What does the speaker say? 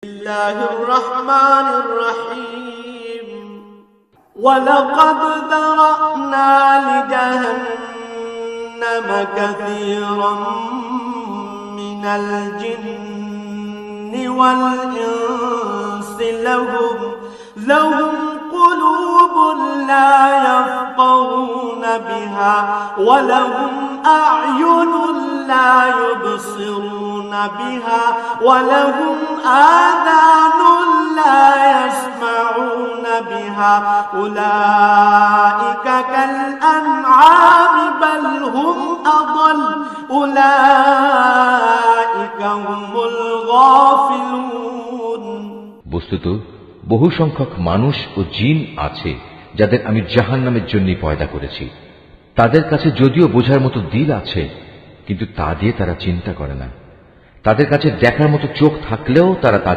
الله الرحمن الرحيم ولقد ذرأنا لجهنم كثيرا من الجن والإنس لهم قلوب لا يفقهون بها ولهم أعين لا يبصرون بها ولهم آذان لا يسمعون بها أولئك كالأنعام بل هم أضل أولئك هم الغافلون বস্তুত বহু সংখ্যক মানুষ ও জিন আছে যাদের আমি জাহান্নামের জন্য পয়দা করেছি। তাদের কাছে যদিও বোঝার মতো দিল আছে, কিন্তু তা দিয়ে তারা চিন্তা করে না। তাদের কাছে দেখার মতো চোখ থাকলেও তারা তা দিয়ে